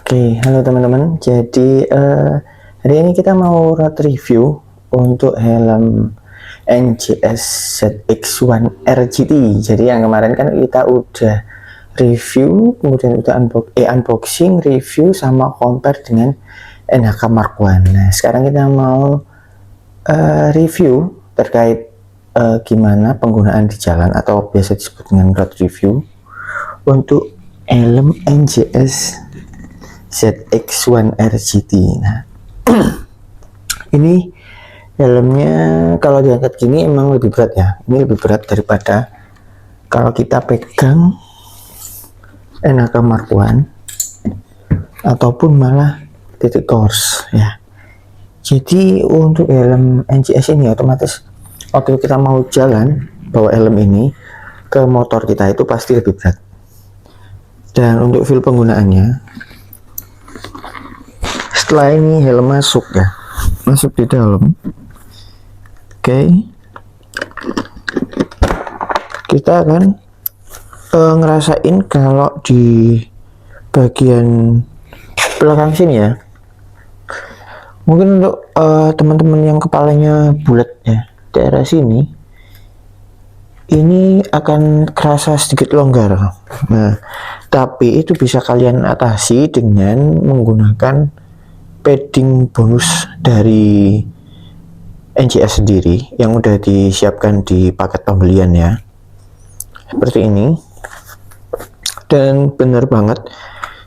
Halo teman-teman. Jadi hari ini kita mau road review untuk helm NGS ZX1 RGT. Jadi yang kemarin kan kita udah review, kemudian udah unboxing, review sama compare dengan NHK Mark I. Nah, sekarang kita mau review terkait gimana penggunaan di jalan atau biasa disebut dengan road review untuk helm NGS ZX1 RGT. Nah, ini helmnya kalau diangkat gini emang lebih berat ya. Ini lebih berat daripada kalau kita pegang NHK Mark I ataupun malah titik course ya. Jadi untuk helm NGS ini otomatis waktu kita mau jalan bawa helm ini ke motor kita itu pasti lebih berat. Dan untuk feel penggunaannya, setelah ini helm masuk di dalam, kita akan ngerasain kalau di bagian belakang sini ya, mungkin untuk teman-teman yang kepalanya bulat ya, daerah sini ini akan kerasa sedikit longgar. Nah, tapi itu bisa kalian atasi dengan menggunakan padding bonus dari NGS sendiri yang udah disiapkan di paket pembelian ya, seperti ini. Dan bener banget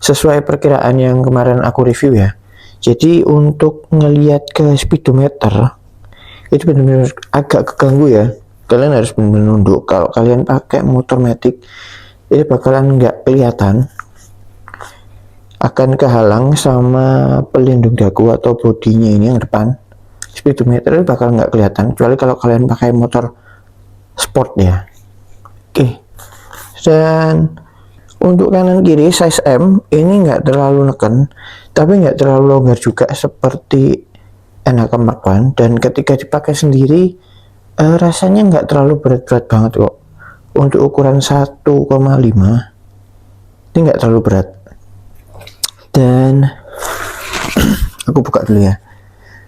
sesuai perkiraan yang kemarin aku review ya. Jadi untuk ngelihat ke speedometer itu benar-benar agak keganggu ya. Kalian harus benar-benar nunduk. Kalau kalian pakai motor matic itu bakalan nggak kelihatan, akan kehalang sama pelindung dagu atau bodinya ini yang depan. Speedometer bakal nggak kelihatan kecuali kalau kalian pakai motor sport ya. Dan untuk kanan kiri size M ini nggak terlalu neken tapi nggak terlalu longgar juga seperti NHK Mark I. Dan ketika dipakai sendiri rasanya nggak terlalu berat-berat banget kok. Untuk ukuran 1,5 ini nggak terlalu berat. Dan aku buka dulu ya.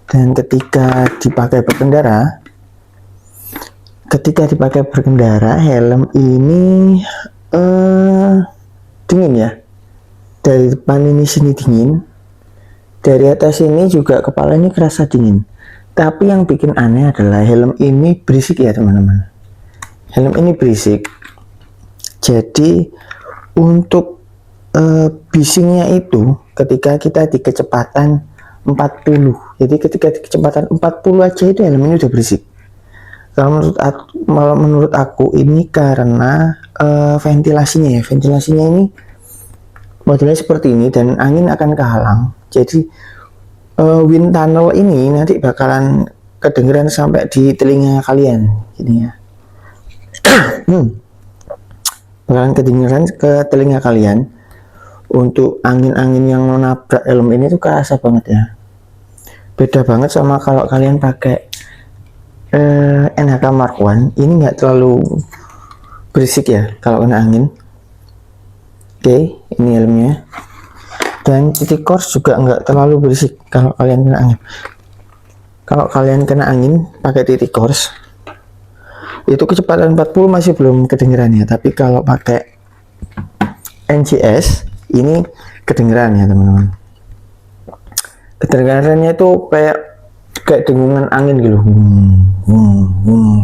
Dan ketika dipakai berkendara, helm ini dingin ya. Dari depan ini sini dingin, dari atas ini juga kepalanya kerasa dingin. Tapi yang bikin aneh adalah helm ini berisik ya teman-teman. Helm ini berisik. Jadi untuk bisingnya itu ketika kita di kecepatan 40. Jadi ketika di kecepatan 40 aja itu helm ini udah berisik. Kalau menurut aku ini karena ventilasinya ya. Ventilasinya ini modelnya seperti ini dan angin akan kehalang. Jadi wind tunnel ini nanti bakalan kedengeran sampai di telinga kalian gini ya. Bakalan kedengeran ke telinga kalian. Untuk angin-angin yang menabrak helm ini tuh kerasa banget ya. Beda banget sama kalau kalian pakai NHK Mark I, ini nggak terlalu berisik ya kalau kena angin. Ini helmnya. Dan titik course juga nggak terlalu berisik kalau kalian kena angin. Kalau kalian kena angin pakai titik course itu kecepatan 40 masih belum kedengeran ya, tapi kalau pakai NGS ini kedengeran ya teman-teman. Kedengarannya itu kayak dengungan angin gitu,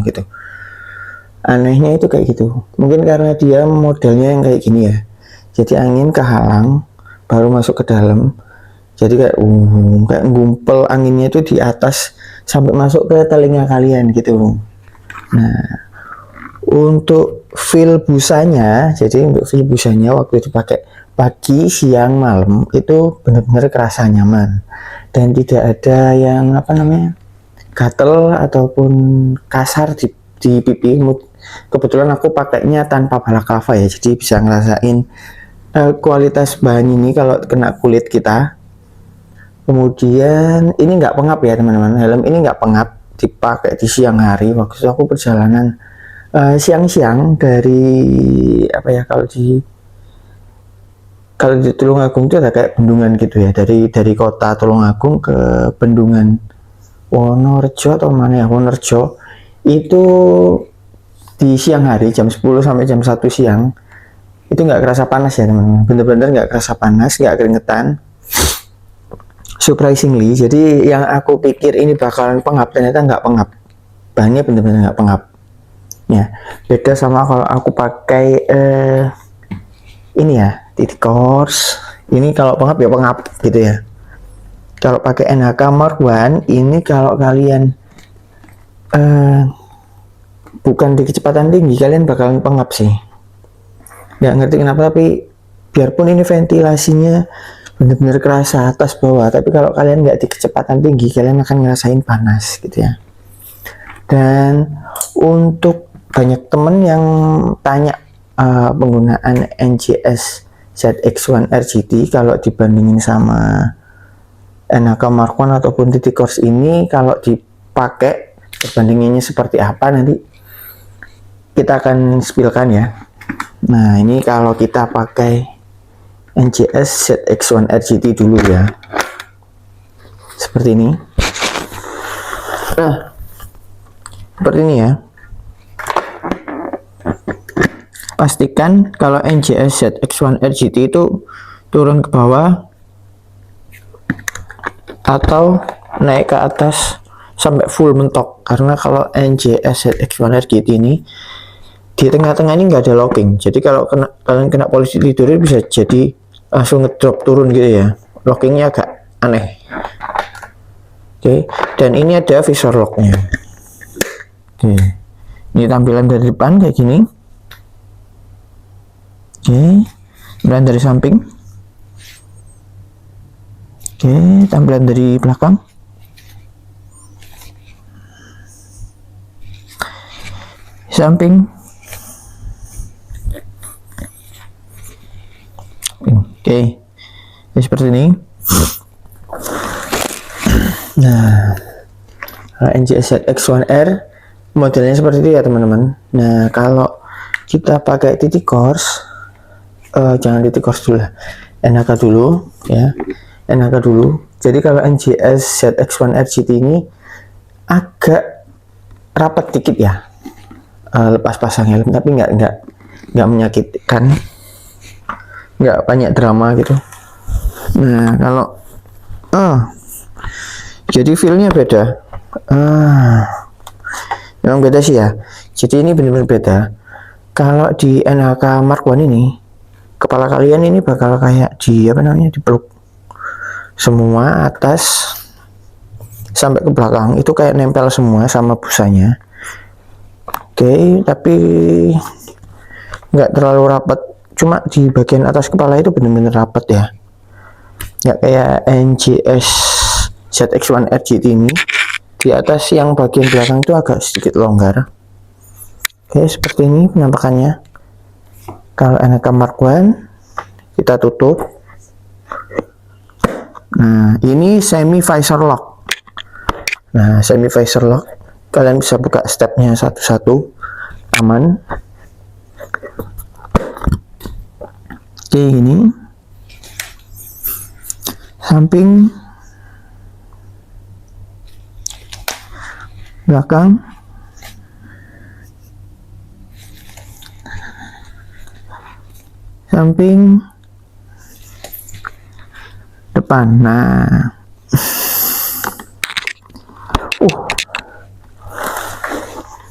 gitu. Anehnya itu kayak gitu. Mungkin karena dia modelnya yang kayak gini ya. Jadi angin kehalang baru masuk ke dalam. Jadi kayak ngumpel anginnya itu di atas sampai masuk ke telinga kalian gitu. Nah, untuk feel busanya, waktu dipakai pagi, siang, malam itu benar-benar kerasa nyaman dan tidak ada yang gatel ataupun kasar di pipi. Kebetulan aku pakainya tanpa balaclava ya, jadi bisa ngerasain kualitas bahan ini kalau kena kulit kita. Kemudian ini nggak pengap ya teman-teman, helm ini nggak pengap, dipakai di siang hari. Waktu aku perjalanan siang-siang dari kalau di kalau di Tulungagung itu ada kayak bendungan gitu ya, dari kota Tulungagung ke bendungan Wonorejo atau mana ya, Wonorejo itu di siang hari jam 10 sampai jam 1 siang itu nggak kerasa panas ya teman-teman, bener-bener nggak kerasa panas, nggak keringetan, surprisingly. Jadi yang aku pikir ini bakalan pengap, ternyata nggak pengap, bahannya bener-bener nggak pengap ya. Beda sama kalau aku pakai ini ya, titik course ini, kalau pengap ya pengap gitu ya. Kalau pakai NHK Mark I ini, kalau kalian bukan di kecepatan tinggi, kalian bakalan pengap sih. Nggak ngerti kenapa, tapi biarpun ini ventilasinya benar-benar kerasa atas bawah, tapi kalau kalian nggak di kecepatan tinggi, kalian akan ngerasain panas gitu ya. Dan untuk banyak temen yang tanya penggunaan NGS ZX1 RGT kalau dibandingin sama NHK Mark I ataupun titik course ini, kalau dipakai perbandingannya seperti apa, nanti kita akan spillkan ya. Nah, ini kalau kita pakai NGS ZX1 RGT dulu ya, seperti ini. Nah, seperti ini ya. Pastikan kalau NGS ZX1 RGT itu turun ke bawah atau naik ke atas sampai full mentok, karena kalau NGS ZX1 RGT ini di tengah-tengah ini nggak ada locking, jadi kalau kalian kena polisi tidur bisa jadi langsung ngedrop turun gitu ya, lockingnya agak aneh. Oke, dan ini ada visor locknya. Oke, ini tampilan dari depan kayak gini. Oke, tampilan dari samping. Oke, tampilan dari belakang. Samping. Oke, ya seperti ini. Nah, NGS ZX1R modelnya seperti itu ya teman-teman. Nah, kalau kita pakai titik course, jangan titik course dulu lah, NHK dulu ya, NHK dulu. Jadi kalau NGS ZX1 RGT ini agak rapat dikit ya, lepas pasang helm, tapi nggak menyakitkan, nggak banyak drama gitu. Nah, kalau jadi feelnya beda, memang beda sih ya. Jadi ini benar-benar beda. Kalau di NHK Mark I ini, kepala kalian ini bakal kayak dipeluk semua, atas sampai ke belakang itu kayak nempel semua sama busanya. Oke, tapi nggak terlalu rapat, cuma di bagian atas kepala itu benar-benar rapat ya, nggak kayak NGS ZX1 RGT ini. Di atas yang bagian belakang itu agak sedikit longgar. Oke, seperti ini penampakannya. Kalau NHK Mark I kita tutup. Nah, ini semi visor lock. Nah, semi visor lock, kalian bisa buka stepnya satu-satu, aman. Oke, gini. Samping, belakang, samping, depan. Nah,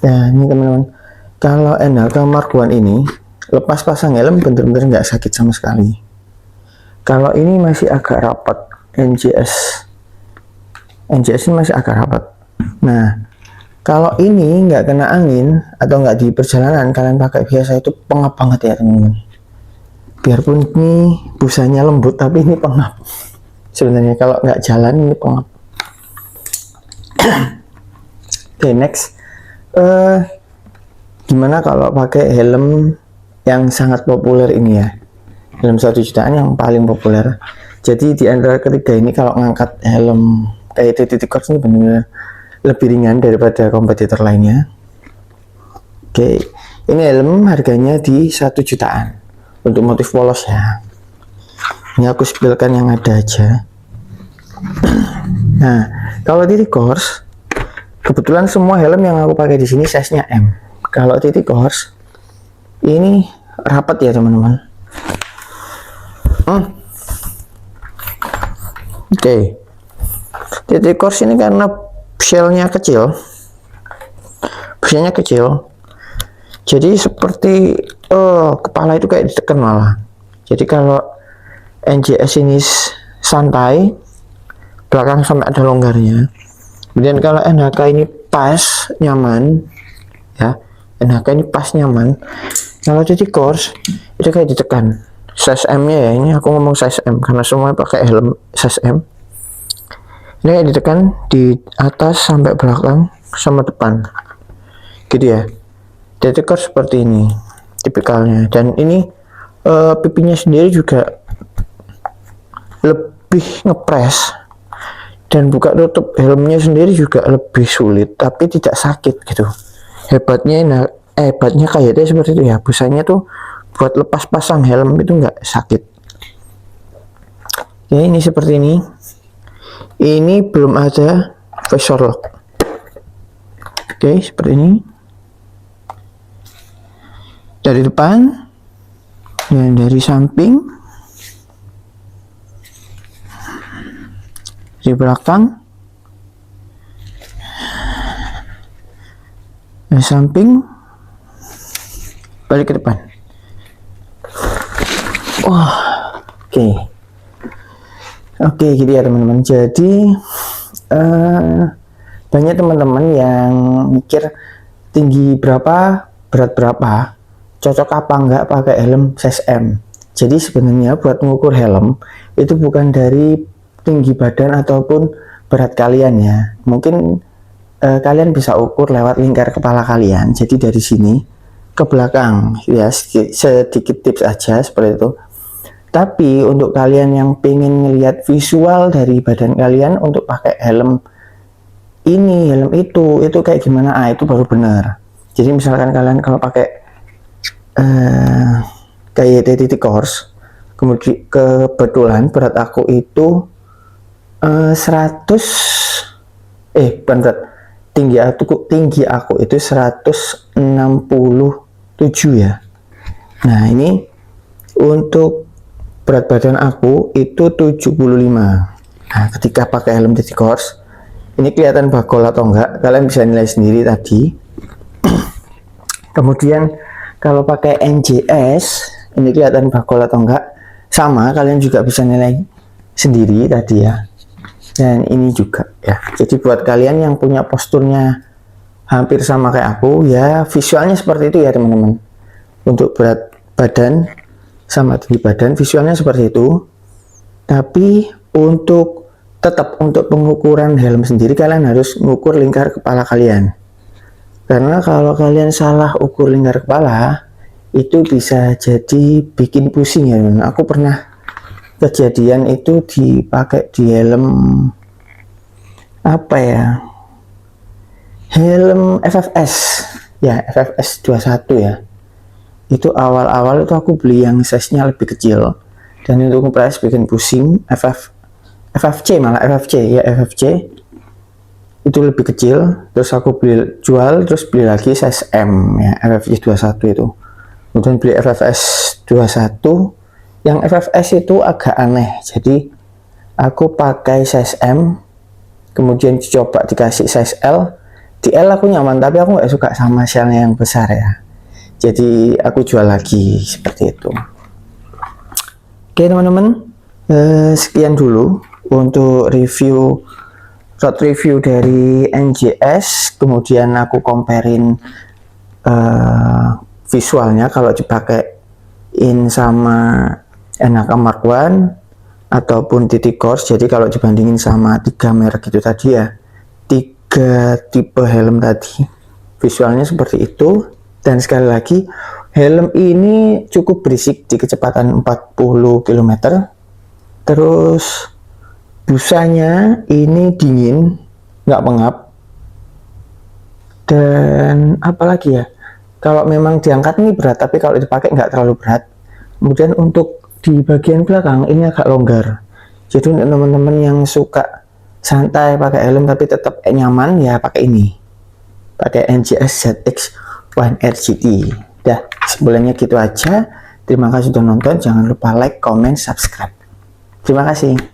ya ini teman-teman, kalau NHK Mark I ini lepas pasang helm bener-bener nggak sakit sama sekali. Kalau ini masih agak rapat, NGS ini masih agak rapat. Nah, kalau ini nggak kena angin atau nggak di perjalanan, kalian pakai biasa, itu pengap banget ya teman-teman. Biarpun ini busanya lembut, tapi ini pengap. Sebenarnya kalau nggak jalan ini pengap. Oke, next. Gimana kalau pakai helm yang sangat populer ini ya, helm 1 jutaan yang paling populer. Jadi di antara ketiga ini, kalau ngangkat helm kayak titik course ini benar-benar lebih ringan daripada kompetitor lainnya. Oke, ini helm harganya di 1 jutaan untuk motif polos ya. Ini aku spillkan yang ada aja. Nah, kalau titik course, kebetulan semua helm yang aku pakai di sini size-nya M. Kalau titik course, ini rapat ya teman-teman. Oke. Titik course ini karena shellnya kecil, jadi seperti kepala itu kayak ditekan malah. Jadi kalau NJS ini santai, belakang sampai ada longgarnya. Kemudian kalau NHK ini pas nyaman, ya NHK ini pas nyaman. Kalau titik course itu kayak ditekan. Size M-nya ya, ini aku ngomong size M karena semua pakai helm size M. Ini kayak ditekan di atas sampai belakang sama depan, gitu ya. Titik course seperti ini tipikalnya, dan ini pipinya sendiri juga lebih ngepres, dan buka tutup helmnya sendiri juga lebih sulit tapi tidak sakit gitu. Hebatnya kayak seperti itu ya, busanya tuh buat lepas pasang helm itu nggak sakit. Ya, ini seperti ini. Ini belum ada visor lock. Oke, seperti ini. Dari depan dan dari samping, di belakang, dari samping, balik ke depan. Oke, gitu ya teman-teman. Jadi banyak teman-teman yang mikir tinggi berapa, berat berapa, cocok apa enggak pakai helm size M. Jadi sebenarnya buat mengukur helm itu bukan dari tinggi badan ataupun berat kalian ya. Mungkin kalian bisa ukur lewat lingkar kepala kalian. Jadi dari sini ke belakang ya, sedikit tips aja seperti itu. Tapi untuk kalian yang pengen ngelihat visual dari badan kalian untuk pakai helm ini, helm itu kayak gimana? Itu baru benar. Jadi misalkan kalian kalau pakai kayak titik course, kemudian kebetulan berat aku itu 100 bukan berat, tinggi aku itu 167 ya. Nah, ini untuk berat badan aku itu 75. Nah, ketika pakai helm titik course, ini kelihatan bagol atau enggak, kalian bisa nilai sendiri tadi. Kemudian kalau pakai NJS, ini kelihatan bagol atau enggak, sama, kalian juga bisa nilai sendiri tadi ya. Dan ini juga ya. Jadi buat kalian yang punya posturnya hampir sama kayak aku ya, visualnya seperti itu ya teman-teman. Untuk berat badan sama tinggi badan visualnya seperti itu. Tapi untuk pengukuran helm sendiri, kalian harus mengukur lingkar kepala kalian. Karena kalau kalian salah ukur lingkar kepala, itu bisa jadi bikin pusing ya teman. Aku pernah kejadian itu dipakai di helm helm FFS ya, FFS 21 ya. Itu awal-awal itu aku beli yang size-nya lebih kecil, dan untuk ngepres bikin pusing. FFC itu lebih kecil, terus aku jual terus beli lagi size M ya, FFC 21 itu. Kemudian beli FFS 21, yang FFS itu agak aneh, jadi aku pakai size M, kemudian coba dikasih size L. Di L aku nyaman, tapi aku nggak suka sama shellnya yang besar ya, jadi aku jual lagi seperti itu. Oke teman-teman, sekian dulu untuk road review dari NJS. Kemudian aku comparein visualnya kalau dipakai in sama NHK Mark I ataupun titik course. Jadi kalau dibandingin sama 3 merek itu tadi ya, 3 tipe helm tadi, visualnya seperti itu. Dan sekali lagi, helm ini cukup berisik di kecepatan 40 km. Terus busanya ini dingin, nggak pengap. Dan apalagi ya, kalau memang diangkat ini berat, tapi kalau dipakai nggak terlalu berat. Kemudian untuk di bagian belakang ini agak longgar. Jadi untuk teman-teman yang suka santai pakai helm tapi tetap nyaman, ya pakai ini, pakai NGS ZX-1 RGT. Dah, sebenarnya gitu aja. Terima kasih sudah nonton. Jangan lupa like, comment, subscribe. Terima kasih.